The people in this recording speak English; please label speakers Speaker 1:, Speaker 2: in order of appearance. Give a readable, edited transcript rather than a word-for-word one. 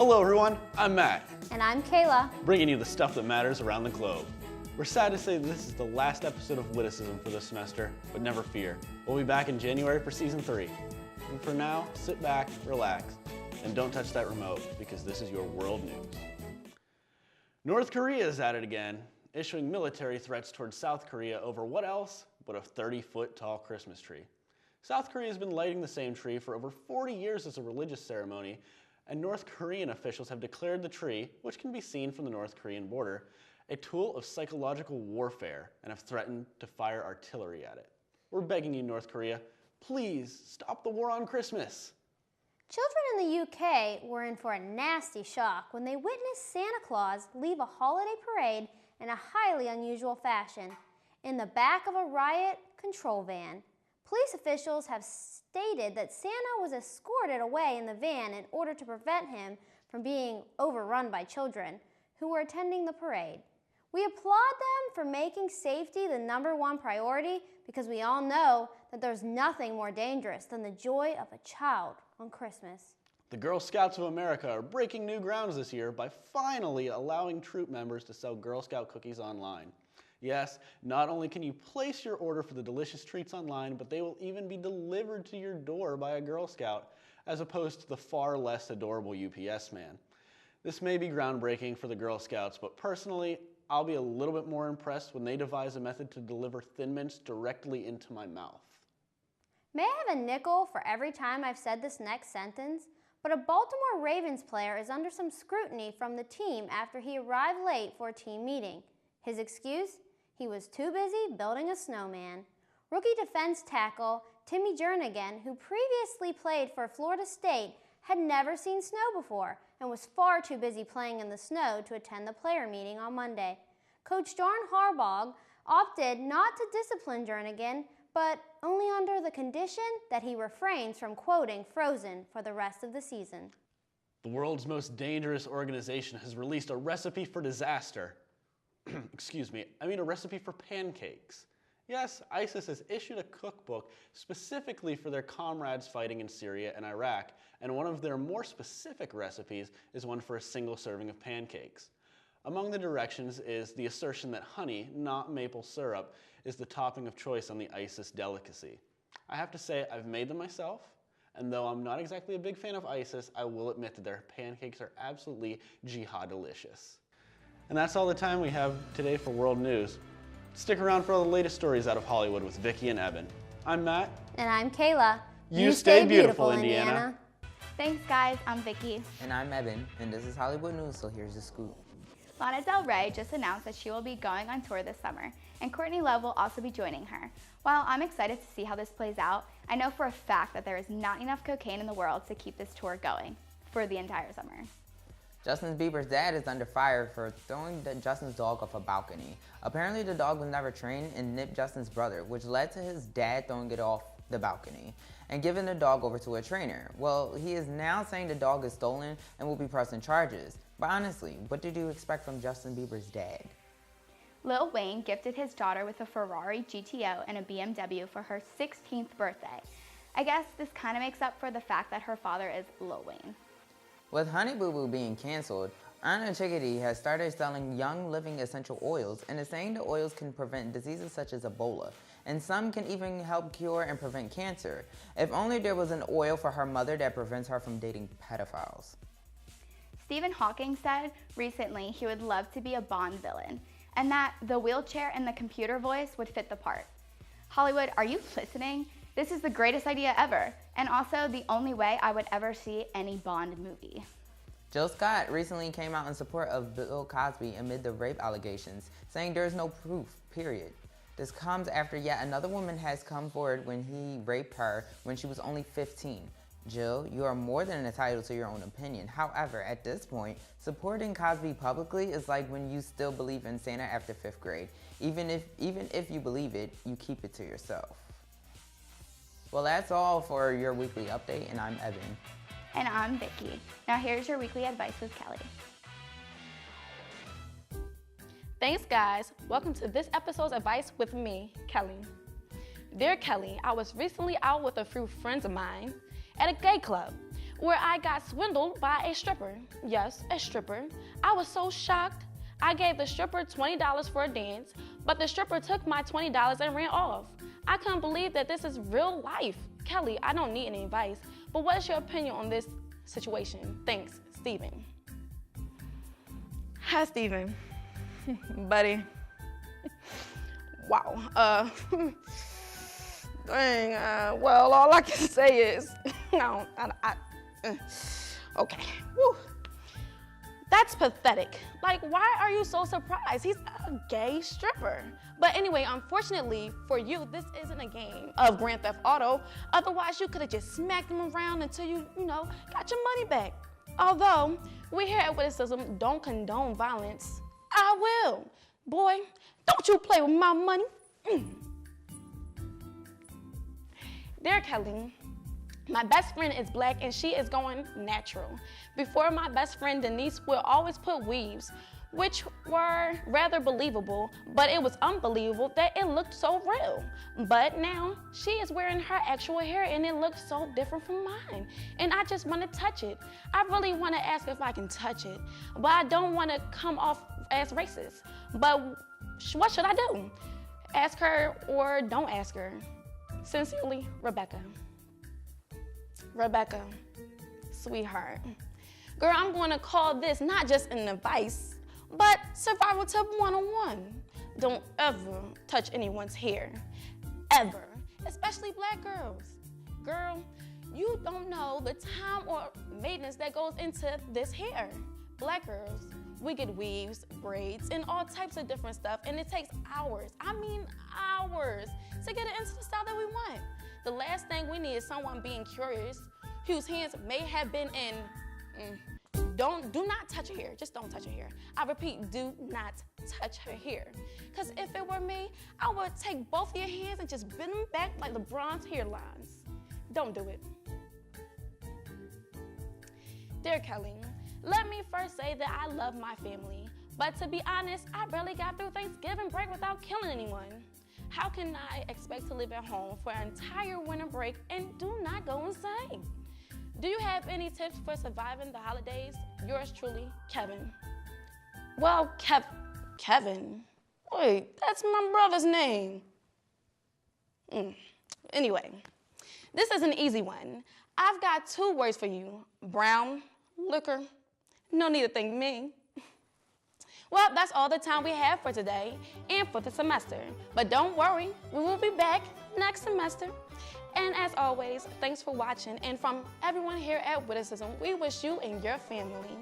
Speaker 1: Hello everyone, I'm Matt.
Speaker 2: And I'm Kayla.
Speaker 1: Bringing you the stuff that matters around the globe. We're sad to say this is the last episode of Witticism for this semester, but never fear. We'll be back in January for season 3. And for now, sit back, relax, and don't touch that remote because this is your world news. North Korea is at it again, issuing military threats towards South Korea over what else but a 30-foot tall Christmas tree. South Korea has been lighting the same tree for over 40 years as a religious ceremony, and North Korean officials have declared the tree, which can be seen from the North Korean border, a tool of psychological warfare and have threatened to fire artillery at it. We're begging you, North Korea, please stop the war on Christmas.
Speaker 2: Children in the UK were in for a nasty shock when they witnessed Santa Claus leave a holiday parade in a highly unusual fashion in the back of a riot control van. Police officials have stated that Santa was escorted away in the van in order to prevent him from being overrun by children who were attending the parade. We applaud them for making safety the #1 priority because we all know that there's nothing more dangerous than the joy of a child on Christmas.
Speaker 1: The Girl Scouts of America are breaking new grounds this year by finally allowing troop members to sell Girl Scout cookies online. Yes, not only can you place your order for the delicious treats online, but they will even be delivered to your door by a Girl Scout, as opposed to the far less adorable UPS man. This may be groundbreaking for the Girl Scouts, but personally, I'll be a little bit more impressed when they devise a method to deliver Thin Mints directly into my mouth.
Speaker 2: May I have a nickel for every time I've said this next sentence? But a Baltimore Ravens player is under some scrutiny from the team after he arrived late for a team meeting. His excuse? He was too busy building a snowman. Rookie defense tackle Timmy Jernigan, who previously played for Florida State, had never seen snow before and was far too busy playing in the snow to attend the player meeting on Monday. Coach John Harbaugh opted not to discipline Jernigan, but only under the condition that he refrains from quoting Frozen for the rest of the season.
Speaker 1: The world's most dangerous organization has released a recipe for disaster. A recipe for pancakes. Yes, ISIS has issued a cookbook specifically for their comrades fighting in Syria and Iraq, and one of their more specific recipes is one for a single serving of pancakes. Among the directions is the assertion that honey, not maple syrup, is the topping of choice on the ISIS delicacy. I have to say, I've made them myself, and though I'm not exactly a big fan of ISIS, I will admit that their pancakes are absolutely jihad delicious. And that's all the time we have today for World News. Stick around for all the latest stories out of Hollywood with Vicky and Evan. I'm Matt.
Speaker 2: And I'm Kayla.
Speaker 1: You stay beautiful, Indiana.
Speaker 3: Thanks, guys. I'm Vicky.
Speaker 4: And I'm Evan, and this is Hollywood News, so here's the scoop.
Speaker 3: Lana Del Rey just announced that she will be going on tour this summer, and Courtney Love will also be joining her. While I'm excited to see how this plays out, I know for a fact that there is not enough cocaine in the world to keep this tour going for the entire summer.
Speaker 4: Justin Bieber's dad is under fire for throwing Justin's dog off a balcony. Apparently the dog was never trained and nipped Justin's brother, which led to his dad throwing it off the balcony and giving the dog over to a trainer. Well, he is now saying the dog is stolen and will be pressing charges. But honestly, what did you expect from Justin Bieber's dad?
Speaker 3: Lil Wayne gifted his daughter with a Ferrari GTO and a BMW for her 16th birthday. I guess this kind of makes up for the fact that her father is Lil Wayne.
Speaker 4: With Honey Boo Boo being canceled, Anna Chickadee has started selling Young Living essential oils and is saying the oils can prevent diseases such as Ebola, and some can even help cure and prevent cancer. If only there was an oil for her mother that prevents her from dating pedophiles.
Speaker 3: Stephen Hawking said recently he would love to be a Bond villain, and that the wheelchair and the computer voice would fit the part. Hollywood, are you listening? This is the greatest idea ever, and also the only way I would ever see any Bond movie.
Speaker 4: Jill Scott recently came out in support of Bill Cosby amid the rape allegations, saying there is no proof, period. This comes after yet another woman has come forward when he raped her when she was only 15. Jill, you are more than entitled to your own opinion. However, at this point, supporting Cosby publicly is like when you still believe in Santa after 5th grade. Even if you believe it, you keep it to yourself. Well, that's all for your weekly update, and I'm Evan.
Speaker 3: And I'm Vicky. Now here's your weekly advice with Kelly.
Speaker 5: Thanks, guys. Welcome to this episode's advice with me, Kelly. Dear Kelly, I was recently out with a few friends of mine at a gay club where I got swindled by a stripper. Yes, a stripper. I was so shocked. I gave the stripper $20 for a dance, but the stripper took my $20 and ran off. I couldn't believe that this is real life. Kelly, I don't need any advice, but what is your opinion on this situation? Thanks, Steven. Hi, Steven. Buddy. Wow. Dang, well, all I can say is, okay. Whew. That's pathetic. Like, why are you so surprised? He's a gay stripper. But anyway, unfortunately for you, this isn't a game of Grand Theft Auto. Otherwise, you could have just smacked him around until you got your money back. Although, we here at Witticism don't condone violence. I will. Boy, don't you play with my money. Dear Kelly, my best friend is black and she is going natural. Before, my best friend Denise would always put weaves, which were rather believable, but it was unbelievable that it looked so real. But now she is wearing her actual hair and it looks so different from mine. And I just want to touch it. I really want to ask if I can touch it, but I don't want to come off as racist. But what should I do? Ask her or don't ask her? Sincerely, Rebecca. Rebecca, sweetheart. Girl, I'm going to call this not just an advice, but survival tip 101. Don't ever touch anyone's hair, ever, especially black girls. Girl, you don't know the time or maintenance that goes into this hair. Black girls, we get weaves, braids, and all types of different stuff, and it takes hours, I mean hours, to get it into the style that we want. The last thing we need is someone being curious, whose hands may have been in, do not touch her hair, just don't touch her hair. I repeat, do not touch her hair. Because if it were me, I would take both of your hands and just bend them back like LeBron's hairlines. Don't do it. Dear Kelly, let me first say that I love my family, but to be honest, I barely got through Thanksgiving break without killing anyone. How can I expect to live at home for an entire winter break and do not go insane? Do you have any tips for surviving the holidays? Yours truly, Kevin. Well, Kevin? Wait, that's my brother's name. Anyway, this is an easy one. I've got 2 words for you. Brown liquor. No need to thank me. Well, that's all the time we have for today and for the semester. But don't worry, we will be back next semester. And as always, thanks for watching. And from everyone here at Witticism, we wish you and your family